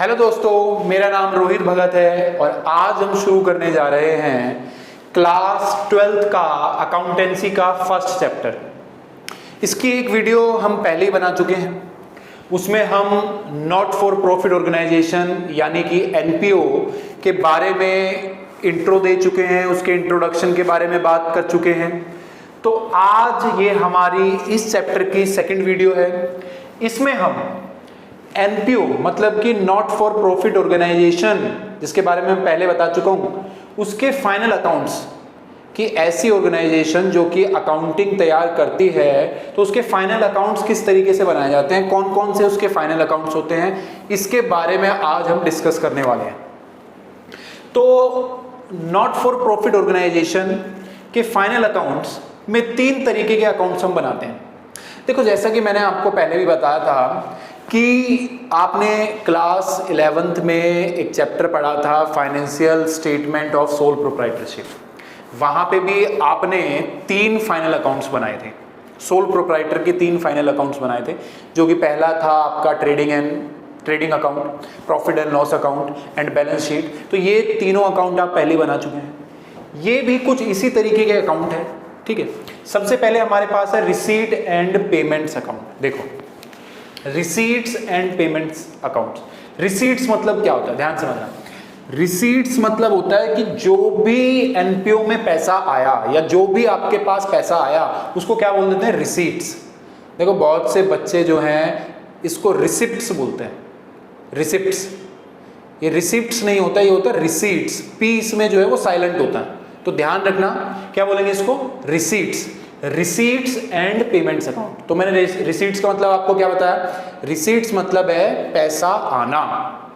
Hello दोस्तों, मेरा नाम रोहित भगत है और आज हम शुरू करने जा रहे हैं क्लास 12th का अकाउंटेंसी का फर्स्ट चैप्टर। इसकी एक वीडियो हम पहले ही बना चुके हैं। उसमें हम नॉट फॉर प्रॉफिट ऑर्गेनाइजेशन यानी कि एनपीओ के बारे में इंट्रो दे चुके हैं, उसके इंट्रोडक्शन के बारे में बात कर चुके हैं। तो आज ये हमारी इस चैप्टर की सेकंड वीडियो है। इसमें हम एनपीओ मतलब कि नॉट फॉर प्रॉफिट ऑर्गेनाइजेशन, जिसके बारे में मैं पहले बता चुका हूं, उसके फाइनल अकाउंट्स कि ऐसी ऑर्गेनाइजेशन जो कि अकाउंटिंग तैयार करती है तो उसके फाइनल अकाउंट्स किस तरीके से बनाए जाते हैं, कौन कौन से उसके फाइनल अकाउंट्स होते हैं, इसके बारे में आज हम डिस्कस करने वाले हैं। तो नॉट फॉर प्रॉफिट ऑर्गेनाइजेशन के फाइनल अकाउंट्स में 3 तरीके के अकाउंट्स हम बनाते हैं। देखो, जैसा कि मैंने आपको पहले भी बताया था कि आपने क्लास 11th में एक चैप्टर पढ़ा था financial statement of sole proprietorship. वहाँ पे भी आपने 3 फाइनल अकाउंट्स बनाए थे, सोल प्रोप्राइटर के 3 फाइनल अकाउंट्स बनाए थे, जो कि पहला था आपका trading account, profit and loss account and balance sheet. तो ये तीनों अकाउंट आप पहले बना चुके हैं। ये भी कुछ इसी तरीके के अकाउंट है, ठीक है। सबसे पहले हमारे पास है रिसीट एंड पेमेंट्स अकाउंट। देखो, receipts and payments accounts. Receipts मतलब क्या होता है, ध्यान समझना। रिसीट्स मतलब होता है कि जो भी एनपीओ में पैसा आया या जो भी आपके पास पैसा आया उसको क्या बोल देते हैं, रिसीट्स। देखो, बहुत से बच्चे जो हैं इसको रिसिप्ट्स बोलते हैं, रिसिप्ट्स। ये रिसिप्ट्स नहीं होता, ये होता है रिसीट्स। पी इसमें जो है वो साइलेंट होता है, तो ध्यान रखना क्या बोलेंगे इसको, receipts. Receipts and payments account. तो मैंने रिसीट्स का मतलब आपको क्या बताया, रिसीट्स मतलब है पैसा आना,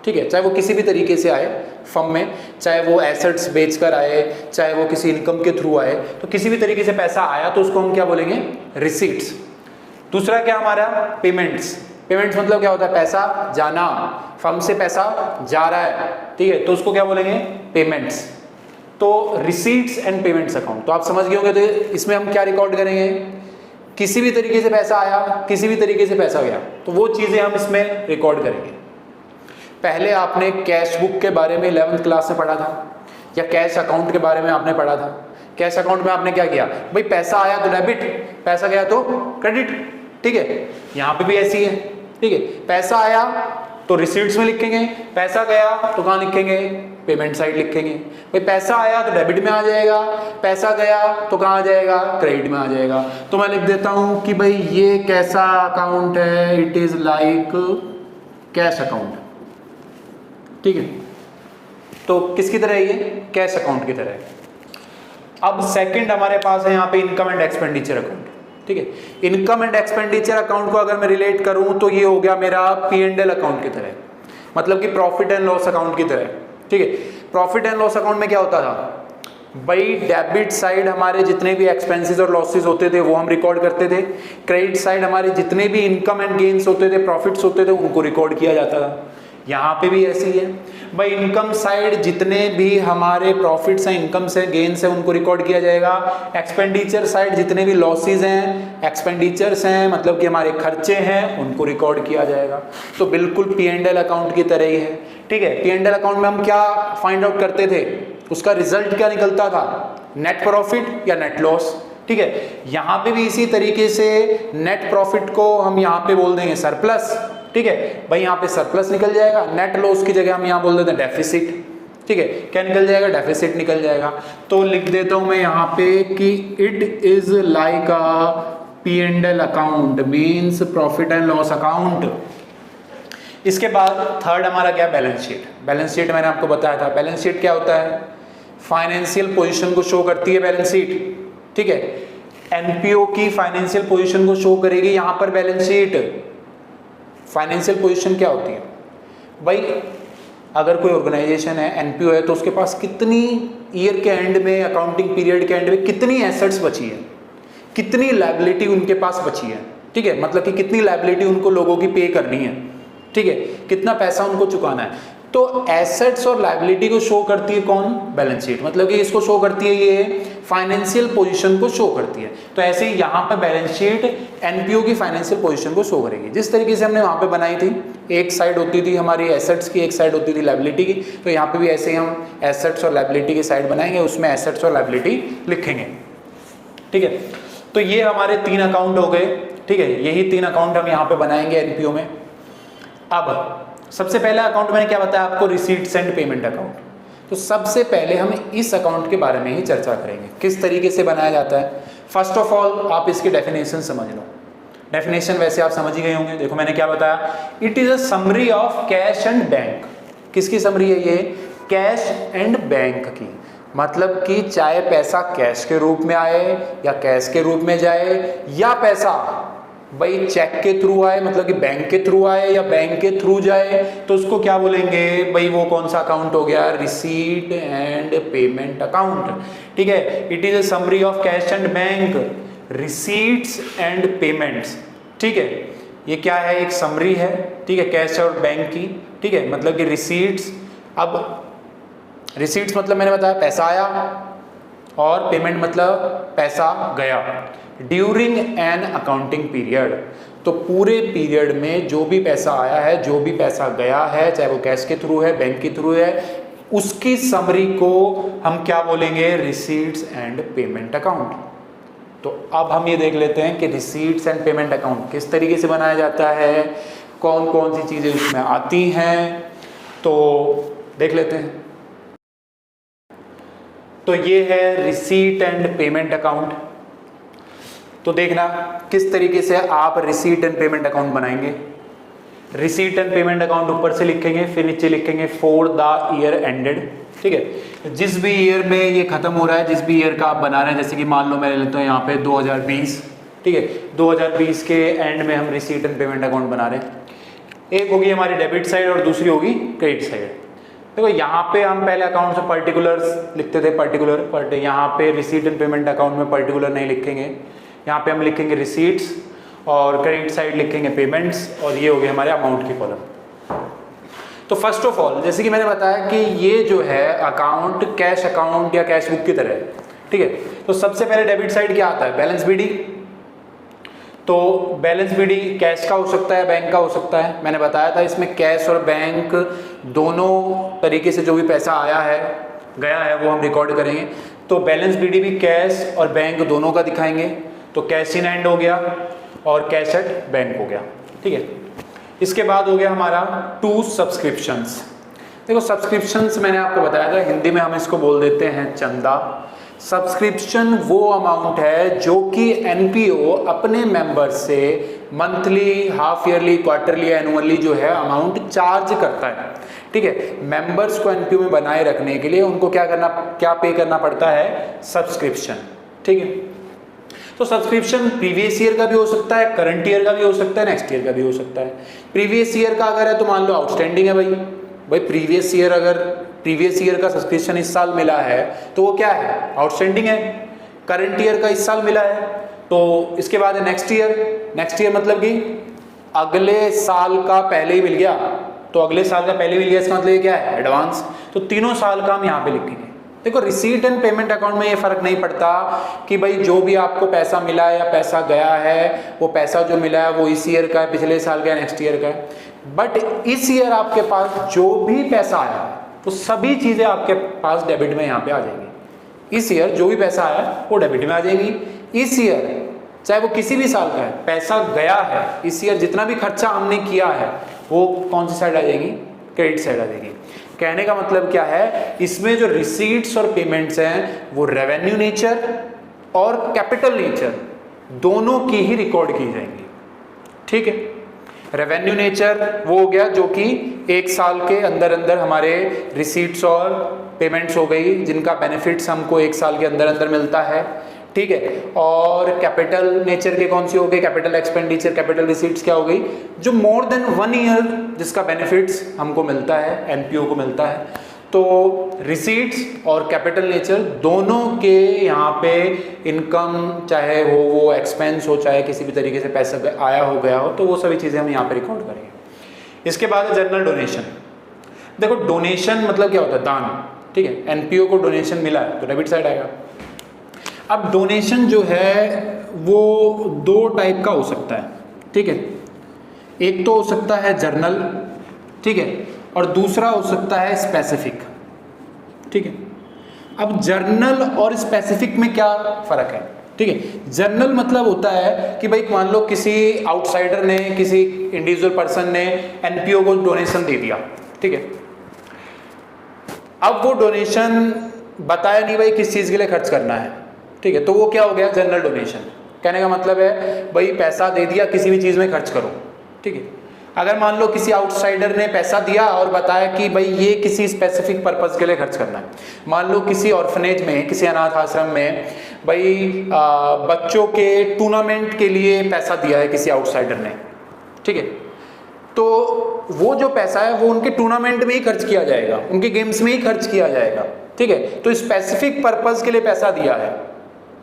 ठीक है। चाहे वो किसी भी तरीके से आए फर्म में, चाहे वो एसेट्स बेचकर आए, चाहे वो किसी इनकम के थ्रू आए, तो किसी भी तरीके से पैसा आया तो उसको हम क्या बोलेंगे, रिसीट्स। दूसरा क्या हमारा, पेमेंट्स। पेमेंट्स मतलब क्या होता है, पैसा जाना, फर्म से पैसा जा रहा है, ठीक है, तो उसको क्या बोलेंगे, पेमेंट्स। तो रिसीट्स एंड पेमेंट्स अकाउंट। तो आप समझ गए होंगे। तो इसमें हम क्या रिकॉर्ड करेंगे, किसी भी तरीके से पैसा आया, किसी भी तरीके से पैसा गया, तो वो चीजें हम इसमें रिकॉर्ड करेंगे। पहले आपने कैश बुक के बारे में 11th क्लास में पढ़ा था, या कैश अकाउंट के बारे में आपने पढ़ा था। कैश अकाउंट में आपने क्या किया, भाई पैसा आया तो डेबिट, पैसा गया तो क्रेडिट, ठीक है। यहाँ पे भी ऐसी है, ठीक है। पैसा आया तो रिसीट्स में लिखेंगे, पैसा गया तो कहाँ लिखेंगे, पेमेंट साइड लिखेंगे। भाई पैसा आया तो डेबिट में आ जाएगा, पैसा गया तो कहाँ आ जाएगा, क्रेडिट में आ जाएगा। तो मैं लिख देता हूं कि भाई ये कैसा अकाउंट है, it is like cash account, ठीक है। तो किसकी तरह है ये, कैश अकाउंट की तरह है। अब सेकंड हमारे पास है यहाँ पे इनकम एंड एक्सपेंडिचर अकाउंट, ठीक है। इनकम एंड एक्सपेंडिचर अकाउंट को अगर मैं रिलेट करूं तो ये हो गया मेरा P&L अकाउंट की तरह, मतलब कि प्रॉफिट एंड लॉस अकाउंट की तरह, ठीक है। प्रॉफिट एंड लॉस अकाउंट में क्या होता था, भाई डेबिट साइड हमारे जितने भी एक्सपेंसेस और लॉसेस होते थे वो हम रिकॉर्ड करते थे। क्रेडिट साइड हमारे जितने भी इनकम एंड गेन्स होते थे, प्रॉफिट्स होते थे, उनको रिकॉर्ड किया जाता था। यहाँ पे भी ऐसी है भाई, इनकम साइड जितने भी हमारे प्रॉफिट्स हैं, इनकम से गेन्स हैं, उनको रिकॉर्ड किया जाएगा। एक्सपेंडिचर साइड जितने भी लॉसेस हैं, एक्सपेंडिचर्स हैं, मतलब कि हमारे खर्चे हैं, उनको रिकॉर्ड किया जाएगा। तो बिल्कुल P&L अकाउंट की तरह ही है, ठीक है। P&L अकाउंट में हम क्या फाइंड आउट करते थे, उसका रिजल्ट क्या निकलता था, नेट प्रॉफिट या नेट लॉस, ठीक है। यहाँ पे भी इसी तरीके से नेट प्रॉफिट को हम यहाँ पे बोल देंगे सरप्लस, ठीक है। भाई यहाँ पे सरप्लस निकल जाएगा, नेट लॉस की जगह हम यहाँ बोल देते हैं डेफिसिट, ठीक है। क्या निकल जाएगा, डेफिसिट निकल जाएगा। तो लिख देता हूं मैं यहाँ पे कि it is like a P&L account, means profit and loss account. इसके बाद थर्ड हमारा क्या, बैलेंस शीट। बैलेंस शीट मैंने आपको बताया था, बैलेंस शीट क्या होता है, फाइनेंशियल पोजीशन को शो करती है बैलेंस शीट, ठीक है। एनपीओ की फाइनेंशियल पोजीशन को शो करेगी यहाँ पर बैलेंस शीट। फाइनेंशियल पोजीशन क्या होती है, भाई अगर कोई ऑर्गेनाइजेशन है, एनपीओ है, तो उसके पास कितनी ईयर के एंड में, अकाउंटिंग पीरियड के एंड में कितनी एसेट्स बची है, कितनी लायबिलिटी उनके पास बची है, ठीक है। मतलब कि कितनी लायबिलिटी उनको लोगों की पे करनी है, ठीक है, कितना पैसा उनको चुकाना है। तो एसेट्स और लायबिलिटी को शो करती है कौन? Balance sheet. मतलब कि इसको शो करती है, ये फाइनेंशियल पोजीशन को शो करती है। तो ऐसे ही यहाँ पे बैलेंस शीट एनपीओ की फाइनेंशियल पोजीशन को शो करेगी। जिस तरीके से हमने वहाँ पे बनाई थी, एक साइड होती थी हमारी एसेट्स की, एक साइड होती थी लायबिलिटी की, तो यहाँ पे भी ऐसे ही हम एसेट्स और लायबिलिटी की साइड बनाएंगे, उसमें एसेट्स और लायबिलिटी लिखेंगे। ठीक है, तो ये हमारे 3 अकाउंट हो गए। ठीक है, यही 3 अकाउंट हम यहाँ पे बनाएंगे एनपीओ में। अब सबसे पहला अकाउंट मैंने क्या बताया आपको? Receipts and payment account. तो सबसे पहले हम इस अकाउंट के बारे में ही चर्चा करेंगे, किस तरीके से बनाया जाता है। फर्स्ट ऑफ ऑल आप इसकी डेफिनेशन समझ लो। डेफिनेशन वैसे आप समझ ही गए होंगे। देखो मैंने क्या बताया, it is a summary of cash and bank. किसकी समरी है ये? कैश एंड बैंक की। मतलब कि चाहे पैसा कैश के रूप में आए या कैश के रूप में जाए, या पैसा भाई चेक के थ्रू आए, मतलब कि बैंक के थ्रू आए या बैंक के थ्रू जाए, तो उसको क्या बोलेंगे भाई? वो कौन सा अकाउंट हो गया? Receipt and payment account. ठीक है, it is a summary of cash and bank, receipts and payments. ठीक है, ये क्या है? एक समरी है। ठीक है, कैश और बैंक की। ठीक है, मतलब कि रिसीट्स, अब रिसीट्स मतलब मैंने बताया पैसा आया, और पेमेंट मतलब पैसा गया। ड्यूरिंग एन अकाउंटिंग पीरियड, तो पूरे पीरियड में जो भी पैसा आया है, जो भी पैसा गया है, चाहे वो कैश के थ्रू है, बैंक के थ्रू है, उसकी समरी को हम क्या बोलेंगे? Receipts and payment account. तो अब हम ये देख लेते हैं कि रिसीट्स एंड पेमेंट अकाउंट किस तरीके से बनाया जाता है, कौन कौन सी चीज़ें उसमें आती हैं, तो देख लेते हैं। तो ये है रिसीट एंड पेमेंट अकाउंट। तो देखना किस तरीके से आप रिसीट एंड पेमेंट अकाउंट बनाएंगे। रिसीट एंड पेमेंट अकाउंट ऊपर से लिखेंगे, फिर नीचे लिखेंगे फॉर द ईयर एंडेड। ठीक है, जिस भी ईयर में ये खत्म हो रहा है, जिस भी ईयर का आप बना रहे हैं, जैसे कि मान लो मैं ले लेता हूँ यहाँ पे 2020। ठीक है, 2020 के एंड में हम रिसीट एंड पेमेंट अकाउंट बना रहे हैं। एक होगी हमारी डेबिट साइड और दूसरी होगी क्रेडिट साइड। देखो यहाँ पे हम पहले अकाउंट से पर्टिकुलर्स लिखते थे, पर्टिकुलर, यहाँ पे रिसीट एंड पेमेंट अकाउंट में पर्टिकुलर नहीं लिखेंगे। यहाँ पे हम लिखेंगे रिसीट्स और क्रेडिट साइड लिखेंगे पेमेंट्स, और ये हो गए हमारे अमाउंट की कॉलम। तो फर्स्ट ऑफ ऑल, जैसे कि मैंने बताया कि ये जो है अकाउंट कैश अकाउंट या कैश बुक की तरह है। ठीक है, तो सबसे पहले डेबिट साइड क्या आता है? Balance BD. तो बैलेंस बीडी कैश का हो सकता है, बैंक का हो सकता है। मैंने बताया था इसमें कैश और बैंक दोनों तरीके से जो भी पैसा आया है, गया है, वो हम रिकॉर्ड करेंगे। तो बैलेंस बीडी भी कैश और बैंक दोनों का दिखाएंगे। तो कैश इन हैंड हो गया और कैश एट बैंक हो गया। ठीक है, इसके बाद हो गया हमारा 2 सब्सक्रिप्शंस। देखो सब्सक्रिप्शंस मैंने आपको बताया था, हिंदी में हम इसको बोल देते हैं चंदा। सब्सक्रिप्शन वो अमाउंट है जो कि एनपीओ अपने मेंबर से monthly, half yearly, quarterly, annually जो है अमाउंट चार्ज करता है। ठीक है, मेंबर्स को एनपीओ में बनाए रखने के लिए उनको क्या पे करना पड़ता है? सब्सक्रिप्शन। ठीक है, तो सब्सक्रिप्शन प्रीवियस ईयर का भी हो सकता है, करंट ईयर का भी हो सकता है, नेक्स्ट ईयर का भी हो सकता है। प्रीवियस ईयर का अगर है तो मान लो आउटस्टैंडिंग है भाई प्रीवियस ईयर, अगर प्रीवियस ईयर का सब्सक्रिप्शन इस साल मिला है तो वो क्या है? आउटस्टैंडिंग है। करंट ईयर का इस साल मिला है तो इसके बाद है नेक्स्ट ईयर। नेक्स्ट ईयर मतलब कि अगले साल का पहले ही मिल गया, तो अगले साल का पहले मिल गया, इसका मतलब ये क्या है? एडवांस। तो तीनों साल का हम यहाँ पे लिखेंगे। देखो रिसीट एंड पेमेंट अकाउंट में ये फर्क नहीं पड़ता कि भाई जो भी आपको पैसा मिला है या पैसा गया है, वो पैसा जो मिला है वो इस ईयर का है, पिछले साल का है, नेक्स्ट ईयर का है। बट इस ईयर आपके पास जो भी पैसा आया है तो सभी चीजें आपके पास डेबिट में यहाँ पे आ जाएंगी। इस ईयर जो भी पैसा आया वो डेबिट में आ जाएगी। इस ईयर चाहे वो किसी भी साल का है, पैसा गया है, इस ईयर जितना भी खर्चा हमने किया है वो कौन सी साइड आ जाएगी? क्रेडिट साइड आ जाएगी। कहने का मतलब क्या है, इसमें जो रिसीट्स और पेमेंट्स हैं वो रेवेन्यू नेचर और कैपिटल नेचर दोनों की ही रिकॉर्ड की जाएंगी। ठीक है, रेवेन्यू नेचर वो हो गया जो कि एक साल के अंदर अंदर हमारे रिसीट्स और पेमेंट्स हो गई, जिनका बेनिफिट्स हमको एक साल के अंदर अंदर मिलता है। ठीक है, और कैपिटल नेचर के कौन सी हो गई? कैपिटल एक्सपेंडिचर, कैपिटल रिसीट्स क्या हो गई? जो मोर देन 1 ईयर जिसका बेनिफिट्स हमको मिलता है, एनपीओ को मिलता है। तो रिसीट्स और कैपिटल नेचर दोनों के यहाँ पे इनकम, चाहे वो एक्सपेंस हो, चाहे किसी भी तरीके से पैसा आया हो गया हो, तो वो सभी चीज़ें हम यहाँ पे रिकॉर्ड करेंगे। इसके बाद जनरल डोनेशन। देखो डोनेशन मतलब क्या होता है, दान, ठीक है। एनपीओ को डोनेशन मिला है तो डेबिट साइड आएगा। अब डोनेशन जो है वो दो टाइप का हो सकता है, ठीक है। एक तो हो सकता है जर्नल, ठीक है, और दूसरा हो सकता है स्पेसिफिक, ठीक है। अब जर्नल और स्पेसिफिक में क्या फर्क है, ठीक है। जर्नल मतलब होता है कि भाई मान लो किसी आउटसाइडर ने, किसी इंडिविजुअल पर्सन ने एनपीओ को डोनेशन दे दिया, ठीक है। अब वो डोनेशन बताया नहीं भाई किस चीज़ के लिए खर्च करना है, ठीक है, तो वो क्या हो गया, जनरल डोनेशन। कहने का मतलब है भाई पैसा दे दिया, किसी भी चीज़ में खर्च करो, ठीक है। अगर मान लो किसी आउटसाइडर ने पैसा दिया और बताया कि भाई ये किसी स्पेसिफिक पर्पस के लिए खर्च करना है, मान लो किसी ऑर्फनेज में, किसी अनाथ आश्रम में भाई बच्चों के टूर्नामेंट के लिए पैसा दिया है किसी आउटसाइडर ने, ठीक है, तो वो जो पैसा है वो उनके टूर्नामेंट में ही खर्च किया जाएगा, उनके गेम्स में ही खर्च किया जाएगा, ठीक है। तो स्पेसिफिक पर्पस के लिए पैसा दिया है,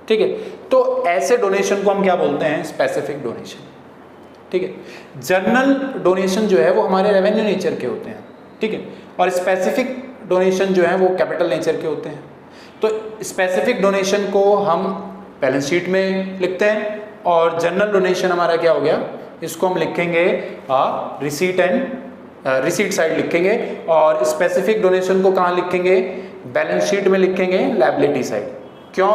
ठीक है। तो ऐसे डोनेशन को हम क्या बोलते हैं, स्पेसिफिक डोनेशन, ठीक है। जनरल डोनेशन जो है वो हमारे रेवेन्यू नेचर के होते हैं, ठीक है, और स्पेसिफिक डोनेशन जो है वो कैपिटल नेचर के होते हैं। तो स्पेसिफिक डोनेशन को हम बैलेंस शीट में लिखते हैं और जनरल डोनेशन हमारा क्या हो गया, इसको हम लिखेंगे रिसीट साइड लिखेंगे, और स्पेसिफिक डोनेशन को कहाँ लिखेंगे, बैलेंस शीट में लिखेंगे, लायबिलिटी साइड। क्यों,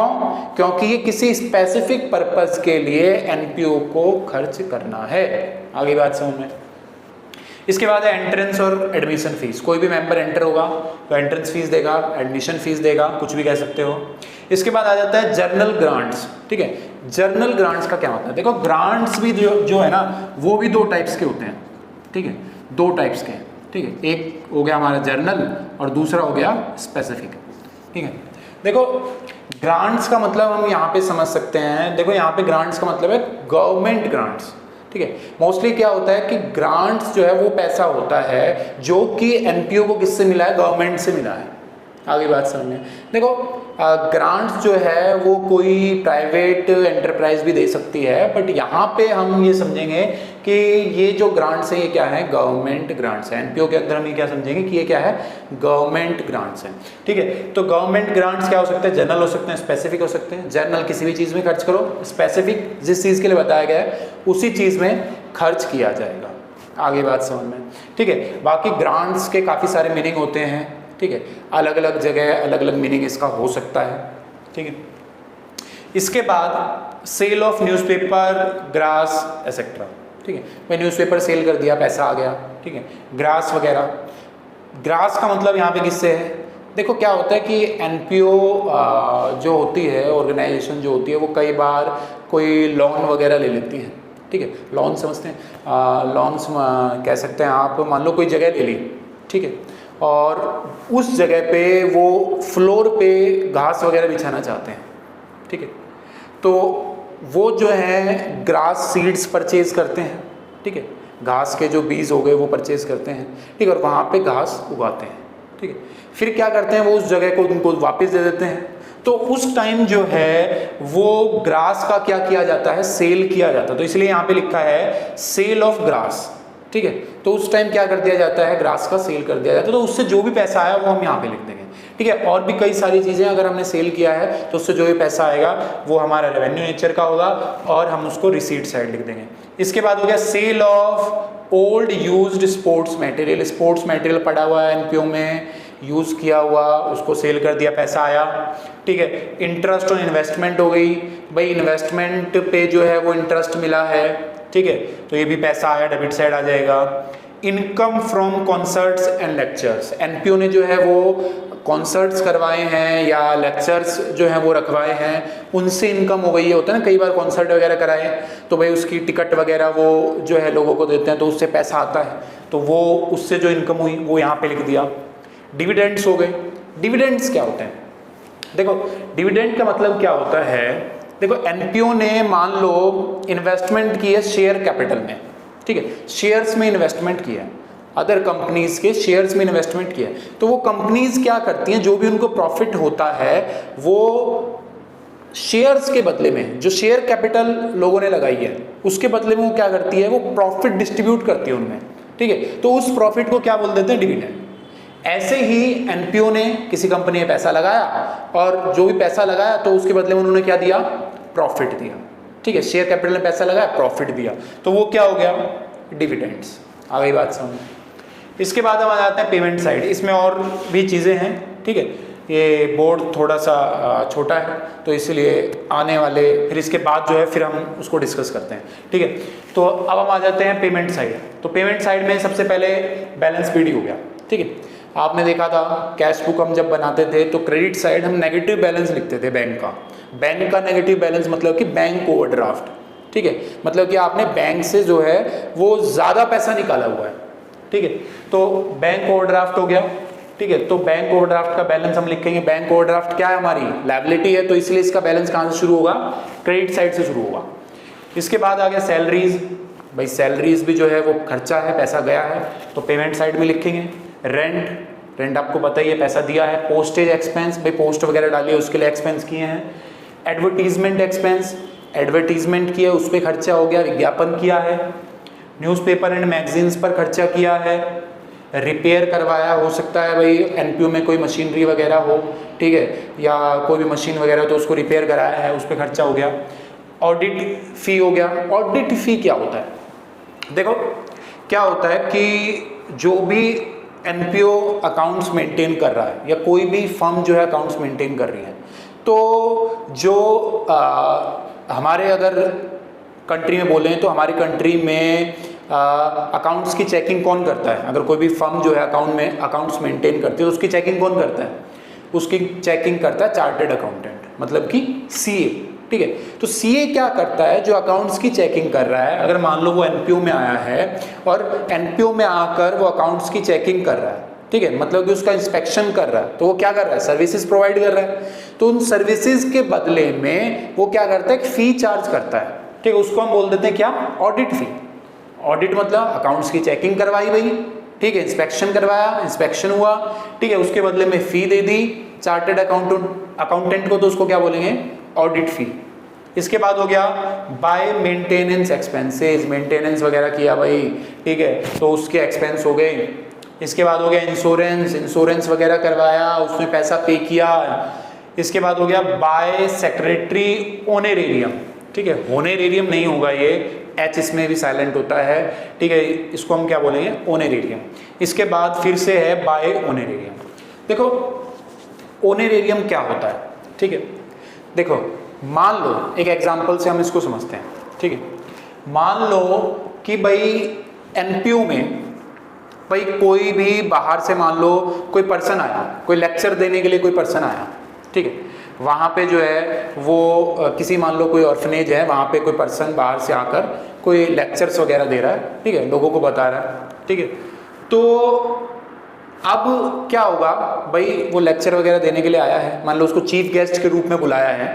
क्योंकि ये किसी स्पेसिफिक पर्पस के लिए एनपीओ को खर्च करना है। आगे बात समझ में। इसके बाद है एंट्रेंस और एडमिशन फीस। कोई भी मेंबर एंटर होगा तो एंट्रेंस फीस देगा, एडमिशन फीस देगा, कुछ भी कह सकते हो। इसके बाद आ जाता है जर्नल ग्रांट्स, ठीक है। जर्नल ग्रांट्स का क्या होता है, देखो ग्रांट्स भी जो है ना वो भी दो टाइप्स के होते हैं, ठीक है, दो टाइप्स के हैं, ठीक है। एक हो गया हमारा जर्नल और दूसरा हो गया स्पेसिफिक, ठीक है। देखो ग्रांट्स का मतलब हम यहाँ पे समझ सकते हैं, देखो यहाँ पे ग्रांट्स का मतलब है गवर्नमेंट ग्रांट्स, ठीक है। मोस्टली क्या होता है कि ग्रांट्स जो है वो पैसा होता है जो कि एनपीओ को किससे मिला है, गवर्नमेंट से मिला है। आगे बात समझिए। देखो ग्रांट्स जो है वो कोई प्राइवेट एंटरप्राइज भी दे सकती है, बट यहाँ पे हम ये समझेंगे कि ये जो ग्रांट्स हैं ये क्या है, गवर्नमेंट ग्रांट्स हैं। एनपीओ के अंदर हम ये क्या समझेंगे कि ये क्या है, गवर्नमेंट ग्रांट्स हैं, ठीक है। तो गवर्नमेंट ग्रांट्स क्या हो सकते हैं, जनरल हो सकते हैं, स्पेसिफिक हो सकते हैं। जनरल किसी भी चीज़ में खर्च करो, स्पेसिफिक जिस चीज़ के लिए बताया गया है उसी चीज़ में खर्च किया जाएगा। आगे बात समझ में, ठीक है। बाकी ग्रांट्स के काफ़ी सारे मीनिंग होते हैं, ठीक है, अलग अलग जगह अलग अलग मीनिंग इसका हो सकता है, ठीक है। इसके बाद sale of newspaper, grass etcetera, ठीक है। मैं न्यूज़पेपर सेल कर दिया, पैसा आ गया, ठीक है। ग्रास वगैरह, ग्रास का मतलब यहाँ पे किससे है, देखो क्या होता है कि एनपीओ जो होती है, ऑर्गेनाइजेशन जो होती है, वो कई बार कोई लोन वगैरह ले लेती है, ठीक है। लोन समझते हैं, लोन्स कह सकते हैं आप। मान लो कोई जगह ले ली, ठीक है, और उस जगह पे वो फ्लोर पे घास वगैरह बिछाना चाहते हैं, ठीक है। तो वो जो है ग्रास सीड्स परचेज करते हैं, ठीक है, घास के जो बीज हो गए वो परचेज करते हैं, ठीक है, और वहाँ पे घास उगाते हैं, ठीक है। फिर क्या करते हैं, वो उस जगह को उनको वापस दे देते हैं। तो उस टाइम जो है वो ग्रास का क्या किया जाता है, सेल किया जाता है। तो इसलिए यहाँ पे लिखा है सेल ऑफ ग्रास, ठीक है। तो उस टाइम क्या कर दिया जाता है, ग्रास का सेल कर दिया जाता है। तो उससे जो भी पैसा आया वो हम यहाँ पे लिख देंगे, ठीक है। और भी कई सारी चीज़ें अगर हमने सेल किया है तो उससे जो भी पैसा आएगा वो हमारा रेवेन्यू नेचर का होगा और हम उसको रिसीट साइड लिख देंगे। इसके बाद हो गया sale of old used sports material. Sports material पड़ा हुआ है एनपीओ में, यूज़ किया हुआ, उसको सेल कर दिया, पैसा आया, ठीक है। इंटरेस्ट और इन्वेस्टमेंट हो गई, भाई इन्वेस्टमेंट पे जो है वो इंटरेस्ट मिला है, ठीक है, तो ये भी पैसा आया, डेबिट साइड आ जाएगा। Income from concerts and lectures, NPO ने जो है वो कॉन्सर्ट्स करवाए हैं या लेक्चर्स जो हैं वो रखवाए हैं, उनसे इनकम हो गई है। होता है ना कई बार कॉन्सर्ट वगैरह कराए तो भाई उसकी टिकट वगैरह वो जो है लोगों को देते हैं तो उससे पैसा आता है, तो वो उससे जो इनकम हुई वो यहाँ पे लिख दिया। डिविडेंड्स हो गए। डिविडेंड्स क्या होते हैं, देखो डिविडेंड का मतलब क्या होता है, देखो एनपीओ ने मान लो इन्वेस्टमेंट की है शेयर कैपिटल में, ठीक है, शेयर्स में इन्वेस्टमेंट किया है, अदर कंपनीज के शेयर्स में इन्वेस्टमेंट किया है। तो वो कंपनीज क्या करती हैं, जो भी उनको प्रॉफिट होता है वो शेयर्स के बदले में, जो शेयर कैपिटल लोगों ने लगाई है उसके बदले में वो क्या करती है, वो प्रॉफिट डिस्ट्रीब्यूट करती है उनमें, ठीक है। तो उस प्रॉफिट को क्या बोल देते हैं, डिविडेंड। ऐसे ही एनपीओ ने किसी कंपनी में पैसा लगाया और जो भी पैसा लगाया तो उसके बदले में उन्होंने क्या दिया, प्रॉफिट दिया। ठीक है, शेयर कैपिटल में पैसा लगाया, प्रॉफिट दिया, तो वो क्या हो गया, डिविडेंड्स। आ गई बात समझ। इसके बाद हम आ जाते हैं पेमेंट साइड। इसमें और भी चीज़ें हैं। ठीक है, ये बोर्ड थोड़ा सा छोटा है तो इसलिए आने वाले फिर इसके बाद जो है फिर हम उसको डिस्कस करते हैं। ठीक है, तो अब हम आ जाते हैं पेमेंट साइड। तो पेमेंट साइड में सबसे पहले बैलेंस पीडी हो गया। ठीक है, आपने देखा था कैश बुक हम जब बनाते थे तो क्रेडिट साइड हम नेगेटिव बैलेंस लिखते थे बैंक का। बैंक का नेगेटिव बैलेंस मतलब कि बैंक ओवरड्राफ्ट। ठीक है, मतलब कि आपने बैंक से जो है वो ज़्यादा पैसा निकाला हुआ है। ठीक है, तो बैंक ओवरड्राफ्ट हो गया। ठीक है, तो बैंक ओवरड्राफ्ट का बैलेंस हम लिखेंगे। बैंक ओवरड्राफ्ट क्या है, हमारी लायबिलिटी है, तो इसलिए इसका बैलेंस कहाँ से शुरू होगा, क्रेडिट साइड से शुरू होगा। इसके बाद आ गया सैलरीज। भाई सैलरीज भी जो है वो खर्चा है, पैसा गया है, तो पेमेंट साइड में लिखेंगे। रेंट आपको पता ही है, पैसा दिया है। पोस्टेज एक्सपेंस, भाई पोस्ट वगैरह डाली है उसके लिए एक्सपेंस किए हैं। एडवर्टीजमेंट एक्सपेंस, एडवर्टीजमेंट किया उस पर खर्चा हो गया, विज्ञापन किया है। न्यूज़पेपर एंड मैगजीन्स पर खर्चा किया है। रिपेयर करवाया, हो सकता है भाई एनपीओ में कोई मशीनरी वगैरह हो, ठीक है, या कोई भी मशीन वगैरह हो तो उसको रिपेयर कराया है, उस पर खर्चा हो गया। ऑडिट फी हो गया। ऑडिट फी क्या होता है, देखो क्या होता है कि जो भी एनपीओ अकाउंट्स मेंटेन कर रहा है या कोई भी फर्म जो है अकाउंट्स मेंटेन कर रही है, तो जो हमारे अगर कंट्री में बोलें तो हमारी कंट्री में अकाउंट्स की चेकिंग कौन करता है। अगर कोई भी फर्म जो है अकाउंट्स मेंटेन करती है तो उसकी चेकिंग कौन करता है, उसकी चेकिंग करता है चार्टर्ड अकाउंटेंट, मतलब कि सीए। ठीक है, तो सीए क्या करता है, जो अकाउंट्स की चेकिंग कर रहा है, अगर मान लो वो एनपीओ में आया है और एनपीओ में आकर वो अकाउंट्स की चेकिंग कर रहा है, ठीक है, मतलब कि उसका इंस्पेक्शन कर रहा है, तो वो क्या कर रहा है, सर्विसेज प्रोवाइड कर रहा है। तो उन सर्विसेज के बदले में वो क्या करता है, एक फी चार्ज करता है। ठीक है, उसको हम बोल देते हैं क्या, ऑडिट फी। ऑडिट मतलब अकाउंट्स की चेकिंग करवाई भाई, ठीक है, इंस्पेक्शन करवाया, इंस्पेक्शन हुआ, ठीक है, उसके बदले में फी दे दी चार्टर्ड अकाउंटेंट को, तो उसको क्या बोलेंगे, ऑडिट फी। इसके बाद हो गया बाय मेंटेनेंस एक्सपेंसेस, मेंटेनेंस वगैरह किया भाई, ठीक है, तो उसके एक्सपेंस हो गए। इसके बाद हो गया इंश्योरेंस वगैरह करवाया, उसमें पैसा पे किया। इसके बाद हो गया बाय सेक्रेटरी ऑनरेरियम, ठीक है, होनेरेरियम नहीं होगा, ये एच इसमें भी साइलेंट होता है, ठीक है, इसको हम क्या बोलेंगे, ऑनरेरियम। इसके बाद फिर से है बाय ऑनरेरियम। देखो ऑनरेरियम क्या होता है, ठीक है, देखो मान लो एक एग्जांपल से हम इसको समझते हैं। ठीक है, मान लो कि भाई एनपीओ में भाई कोई भी बाहर से मान लो कोई पर्सन आया, कोई लेक्चर देने के लिए कोई पर्सन आया, ठीक है, वहाँ पे जो है वो किसी मान लो कोई ऑर्फनेज है, वहाँ पे कोई पर्सन बाहर से आकर कोई लेक्चर्स वगैरह दे रहा है, ठीक है, लोगों को बता रहा है, ठीक है। तो अब क्या होगा भाई, वो लेक्चर वगैरह देने के लिए आया है, मान लो उसको चीफ गेस्ट के रूप में बुलाया है,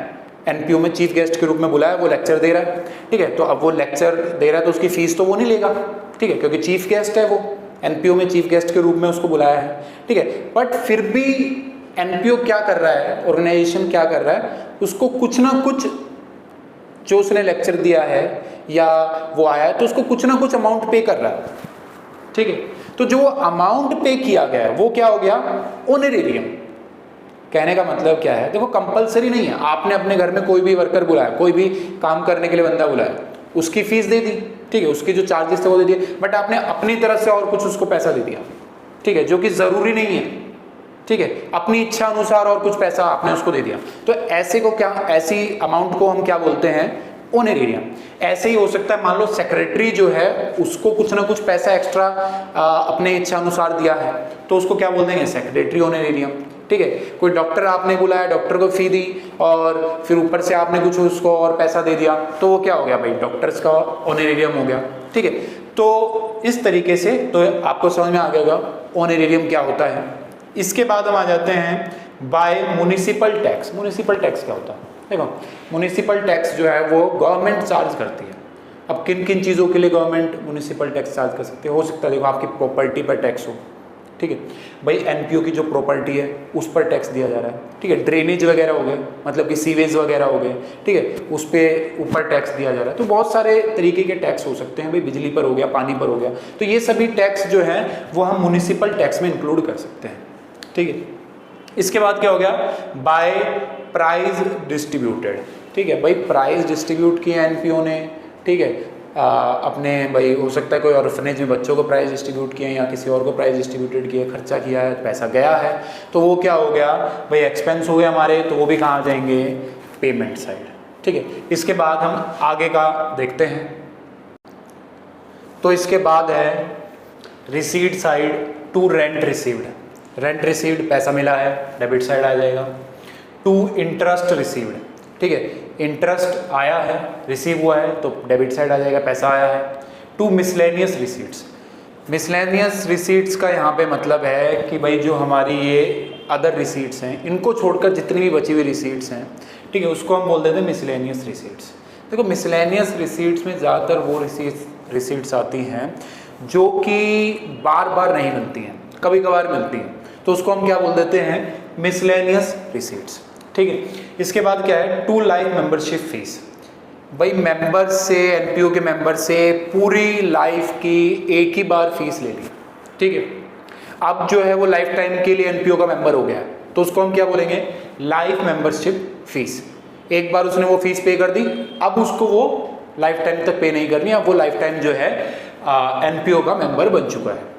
एनपीओ में चीफ गेस्ट के रूप में बुलाया, वो लेक्चर दे रहा है, ठीक है, तो अब वो लेक्चर दे रहा है तो उसकी फीस तो वो नहीं लेगा, ठीक है, क्योंकि चीफ गेस्ट है, वो एनपीओ में चीफ गेस्ट के रूप में उसको बुलाया है, ठीक है। बट फिर भी एनपीओ क्या कर रहा है, ऑर्गेनाइजेशन क्या कर रहा है, उसको कुछ ना कुछ जो उसने लेक्चर दिया है या वो आया है तो उसको कुछ ना कुछ अमाउंट पे कर रहा है, ठीक है। तो जो अमाउंट पे किया गया है वो क्या हो गया, ऑनरेरियम। कहने का मतलब क्या है, देखो कंपलसरी नहीं है, आपने अपने घर में कोई भी वर्कर बुलाया, कोई भी काम करने के लिए बंदा बुलाया, उसकी फीस दे दी, ठीक है, उसके जो चार्जेस थे वो दे दिए, बट आपने अपनी तरफ से और कुछ उसको पैसा दे दिया, ठीक है, जो कि जरूरी नहीं है, ठीक है, अपनी इच्छा अनुसार और कुछ पैसा आपने उसको दे दिया, तो ऐसे को क्या, ऐसी अमाउंट को हम क्या बोलते हैं, ऑनरेरियम। ऐसे ही हो सकता है, मान लो सेक्रेटरी जो है उसको कुछ ना कुछ पैसा एक्स्ट्रा अपने इच्छा अनुसार दिया है, तो उसको क्या बोल देंगे, सेक्रेटरी ऑनरेरियम, ठीक है। कोई डॉक्टर आपने बुलाया, डॉक्टर को फी दी और फिर ऊपर से आपने कुछ उसको और पैसा दे दिया, तो वो क्या हो गया भाई, डॉक्टर्स का ऑनरेरियम हो गया, ठीक है। तो इस तरीके से तो आपको समझ में आ गया होगा ऑनरेरियम क्या होता है। इसके बाद हम आ जाते हैं by municipal tax. Municipal tax क्या होता है, देखो म्युनिसिपल टैक्स जो है वो गवर्नमेंट चार्ज करती है। अब किन किन चीज़ों के लिए गवर्नमेंट म्युनिसिपल टैक्स चार्ज कर सकती है, हो सकता है देखो आपकी प्रॉपर्टी पर टैक्स हो, ठीक है भाई। एनपीओ की जो प्रॉपर्टी है उस पर टैक्स दिया जा रहा है, ठीक है। ड्रेनेज वगैरह हो गए, मतलब कि सीवेज वगैरह हो गए, ठीक है, उस पर ऊपर टैक्स दिया जा रहा है। तो बहुत सारे तरीके के टैक्स हो सकते हैं भाई, बिजली पर हो गया, पानी पर हो गया। तो ये सभी टैक्स जो है वो हम म्युनिसिपल टैक्स में इंक्लूड कर सकते हैं, ठीक है। इसके बाद क्या हो गया, बाय प्राइस डिस्ट्रीब्यूटेड, ठीक है भाई। प्राइस डिस्ट्रीब्यूट किया एनपीओ ने, ठीक है। अपने भाई हो सकता है कोई ऑर्फनेज में बच्चों को प्राइस डिस्ट्रीब्यूट किए या किसी और को प्राइस डिस्ट्रीब्यूटेड किया, खर्चा किया है, पैसा गया है, तो वो क्या हो गया भाई, एक्सपेंस हो गए हमारे। तो वो भी कहाँ आ जाएंगे, पेमेंट साइड, ठीक है। इसके बाद हम आगे का देखते हैं। तो इसके बाद है receipt side to rent received. Rent received पैसा मिला है, डेबिट साइड आ जाएगा। टू इंटरेस्ट रिसीव्ड, ठीक है, इंटरेस्ट आया है, रिसीव हुआ है, तो डेबिट साइड आ जाएगा, पैसा आया है। To miscellaneous receipts. Miscellaneous receipts का यहाँ पे मतलब है कि भाई जो हमारी ये अदर रिसीट्स हैं, इनको छोड़कर जितनी भी बची हुई रिसीट्स हैं, ठीक है, उसको हम बोल देते हैं मिसलेनियस रिसीट्स। देखो मिसलेनियस रिसीट्स में ज़्यादातर वो रिसीट्स आती हैं जो कि बार बार नहीं मिलती हैं, कभी कभार मिलती हैं, तो उसको हम क्या बोल देते हैं, मिसलेनियस रिसीट्स, ठीक है। इसके बाद क्या है, टू लाइफ मेंबरशिप फीस। भाई मेंबर से, एनपीओ के मेंबर से पूरी लाइफ की एक ही बार फीस ले ली, ठीक है। अब जो है वो लाइफ टाइम के लिए एनपीओ का मेंबर हो गया है, तो उसको हम क्या बोलेंगे, लाइफ मेंबरशिप फीस। एक बार उसने वो फीस पे कर दी, अब उसको वो लाइफ टाइम तक पे नहीं करनी, अब वो लाइफ टाइम जो है एनपीओ का मेंबर बन चुका है।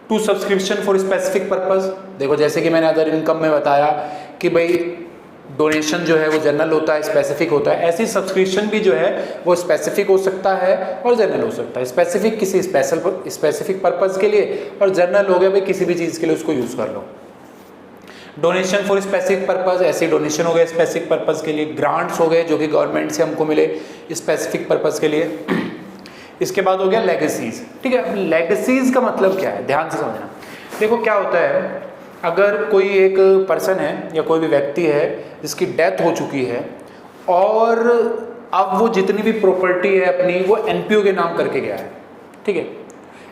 To subscription for specific purpose. देखो जैसे कि मैंने अदर इनकम में बताया कि भाई डोनेशन जो है वो जनरल होता है, स्पेसिफिक होता है, ऐसी सब्सक्रिप्शन भी जो है वो स्पेसिफिक हो सकता है और जनरल हो सकता है। स्पेसिफिक किसी स्पेसिफिक पर्पस के लिए, और जनरल हो गया भाई किसी भी चीज़ के लिए उसको यूज़ कर लो। डोनेशन फॉर स्पेसिफिक पर्पस, ऐसे डोनेशन हो गए स्पेसिफिक पर्पस के लिए। ग्रांट्स हो गए जो कि गवर्नमेंट से हमको मिले स्पेसिफिक पर्पस के लिए। इसके बाद हो गया लेगेसीज, ठीक है। लेगेसीज का मतलब क्या है, ध्यान से समझना। देखो क्या होता है, अगर कोई एक पर्सन है या कोई भी व्यक्ति है जिसकी डेथ हो चुकी है और अब वो जितनी भी प्रॉपर्टी है अपनी वो एनपीओ के नाम करके गया है, ठीक है।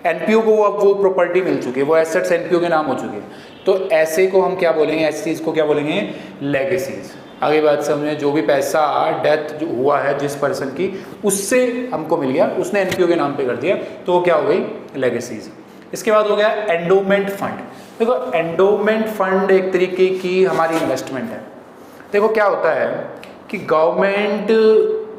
एनपीओ को अब वो प्रॉपर्टी मिल चुकी है, वो एसेट्स एनपीओ के नाम हो चुकी है, तो ऐसे को हम क्या बोलेंगे, ऐसी चीज़ को क्या बोलेंगे, लेगेसीज। आगे बात समझे, जो भी पैसा डेथ जो हुआ है जिस पर्सन की, उससे हमको मिल गया, उसने एनपीओ के नाम पे कर दिया, तो वो क्या हो गई, लेगेसीज। इसके बाद हो गया एंडोमेंट फंड। देखो एंडोमेंट फंड एक तरीके की हमारी इन्वेस्टमेंट है। देखो क्या होता है कि गवर्नमेंट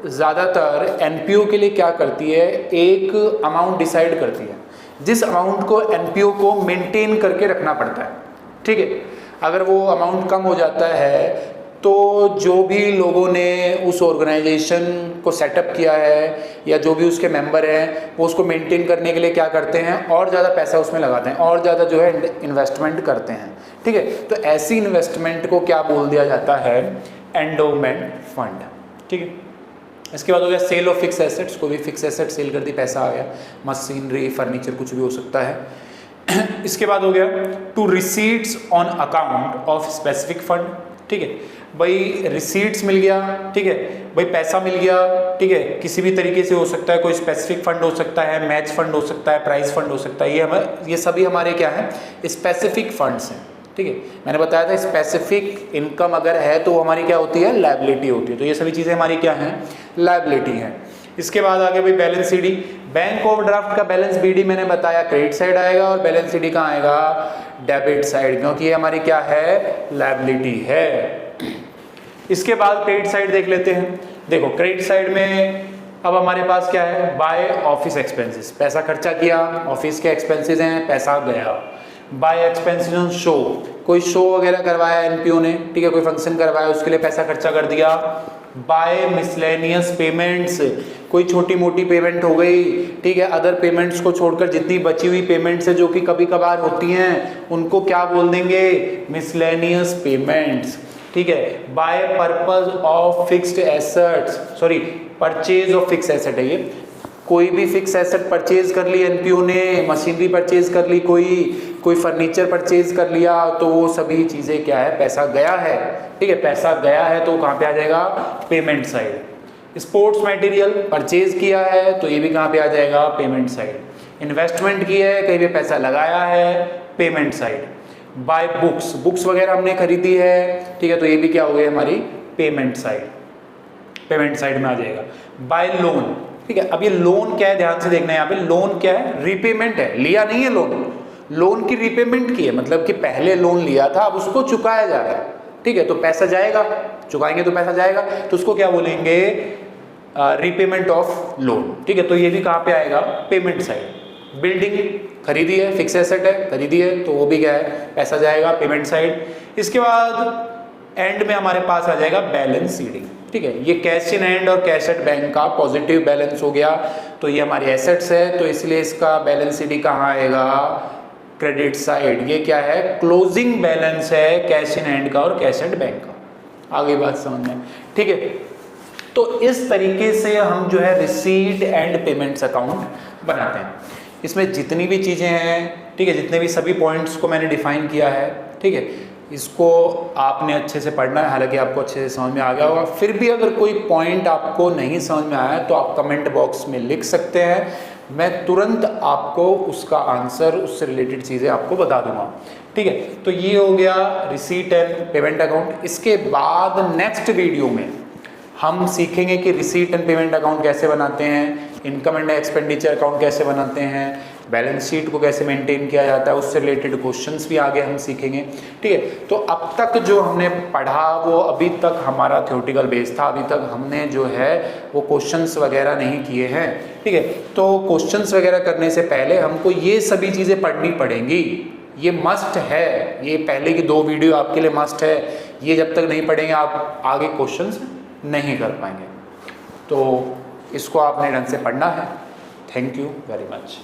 ज़्यादातर एनपीओ के लिए क्या करती है, एक अमाउंट डिसाइड करती है, जिस अमाउंट को एनपीओ को मेंटेन करके रखना पड़ता है, ठीक है। अगर वो अमाउंट कम हो जाता है तो जो भी लोगों ने उस ऑर्गेनाइजेशन को सेटअप किया है या जो भी उसके मेंबर हैं वो उसको मेंटेन करने के लिए क्या करते हैं, और ज़्यादा पैसा उसमें लगाते हैं, और ज़्यादा जो है इन्वेस्टमेंट करते हैं, ठीक है। तो ऐसी इन्वेस्टमेंट को क्या बोल दिया जाता है, एंडोमेंट फंड, ठीक है। इसके बाद हो गया सेल ऑफ फिक्स एसेट्स। कोई भी फिक्स एसेट सेल कर दी, पैसा आ गया, मशीनरी, फर्नीचर, कुछ भी हो सकता है। इसके बाद हो गया to receipts on account of specific fund, ठीक है। भाई रिसीट्स मिल गया, ठीक है, भाई पैसा मिल गया, ठीक है, किसी भी तरीके से हो सकता है, कोई स्पेसिफिक फंड हो सकता है, मैच फंड हो सकता है, प्राइज फंड हो सकता है, ये सभी हमारे क्या हैं, स्पेसिफिक फंड्स हैं, ठीक है। मैंने बताया था स्पेसिफिक इनकम अगर है तो हमारी क्या होती है, लायबिलिटी होती है, तो ये सभी चीज़ें हमारी क्या हैं, लायबिलिटी हैं। इसके बाद आगे भाई बैलेंस सीडी। बैंक ओवरड्राफ्ट का बैलेंस बीडी मैंने बताया क्रेडिट साइड आएगा, और बैलेंस सीडी कहाँ आएगा, डेबिट साइड, क्योंकि ये हमारी क्या है, लायबिलिटी है। इसके बाद क्रेडिट साइड देख लेते हैं। देखो क्रेडिट साइड में अब हमारे पास क्या है, बाय ऑफिस एक्सपेंसेस, पैसा खर्चा किया, ऑफिस के एक्सपेंसेस हैं, पैसा गया। बाय एक्सपेंसेस ऑन शो, कोई शो वगैरह करवाया एनपीओ ने, ठीक है, कोई फंक्शन करवाया, उसके लिए पैसा खर्चा कर दिया। बाय मिसलेनियस पेमेंट्स, कोई छोटी मोटी पेमेंट हो गई, ठीक है, अदर पेमेंट्स को छोड़कर जितनी बची हुई पेमेंट्स है जो कि कभी कभार होती हैं, उनको क्या बोल देंगे, मिसलेनियस पेमेंट्स, ठीक है। By purpose of fixed assets, sorry purchase of fix asset है ये, कोई भी फिक्स एसेट परचेज कर ली एनपीओ ने, मशीनरी परचेज कर ली, कोई फर्नीचर परचेज कर लिया, तो वो सभी चीज़ें क्या है, पैसा गया है, ठीक है, पैसा गया है तो कहाँ पे आ जाएगा, payment side. Sports material purchase किया है तो ये भी कहाँ पे आ जाएगा, पेमेंट साइड। इन्वेस्टमेंट की है, कहीं पे पैसा लगाया है payment side. By books, books वगैरह हमने खरीदी है, ठीक है, तो ये भी क्या हो गई हमारी पेमेंट साइड, पेमेंट साइड में आ जाएगा। बाय लोन, ठीक है, अब ये लोन क्या है ध्यान से देखना है, यहाँ पे लोन क्या है, रीपेमेंट है, लिया नहीं है लोन, लोन की रीपेमेंट की है, मतलब कि पहले लोन लिया था अब उसको चुकाया जा रहा है, ठीक है, तो पैसा जाएगा, चुकाएंगे तो पैसा जाएगा, तो उसको क्या बोलेंगे, रीपेमेंट ऑफ लोन, ठीक है, तो ये भी कहाँ पे आएगा, पेमेंट साइड। बिल्डिंग खरीदी है, फिक्स एसेट है, खरीदी है, तो वो भी क्या है, पैसा जाएगा, पेमेंट साइड। इसके बाद एंड में हमारे पास आ जाएगा बैलेंस शीटिंग, ठीक है, ये कैश इन हैंड और कैश एट बैंक का पॉजिटिव बैलेंस हो गया, तो ये हमारी एसेट्स है, तो इसलिए इसका बैलेंस शीट कहाँ आएगा, क्रेडिट साइड। ये क्या है, क्लोजिंग बैलेंस है कैश इन हैंड का और कैश एट बैंक का। आगे बात समझ में, ठीक है, तो इस तरीके से हम जो है रिसीट एंड पेमेंट्स अकाउंट बनाते हैं। इसमें जितनी भी चीज़ें हैं, ठीक है, जितने भी सभी पॉइंट्स को मैंने डिफाइन किया है, ठीक है, इसको आपने अच्छे से पढ़ना है, हालांकि आपको अच्छे से समझ में आ गया होगा। फिर भी अगर कोई पॉइंट आपको नहीं समझ में आया तो आप कमेंट बॉक्स में लिख सकते हैं, मैं तुरंत आपको उसका आंसर, उससे रिलेटेड चीज़ें आपको बता दूंगा, ठीक है। तो ये हो गया रिसीट एंड पेमेंट अकाउंट। इसके बाद नेक्स्ट वीडियो में हम सीखेंगे कि रिसीट एंड पेमेंट अकाउंट कैसे बनाते हैं, इनकम एंड एक्सपेंडिचर अकाउंट कैसे बनाते हैं, बैलेंस शीट को कैसे मेंटेन किया जाता है, उससे रिलेटेड क्वेश्चंस भी आगे हम सीखेंगे, ठीक है। तो अब तक जो हमने पढ़ा वो अभी तक हमारा थ्योरेटिकल बेस था, अभी तक हमने जो है वो क्वेश्चंस वगैरह नहीं किए हैं, ठीक है। तो क्वेश्चंस वगैरह करने से पहले हमको ये सभी चीज़ें पढ़नी पड़ेंगी, ये मस्ट है, ये पहले की 2 वीडियो आपके लिए मस्ट है, ये जब तक नहीं पढ़ेंगे आप आगे क्वेश्चंस नहीं कर पाएंगे। तो इसको आपने ढंग से पढ़ना है। Thank you very much.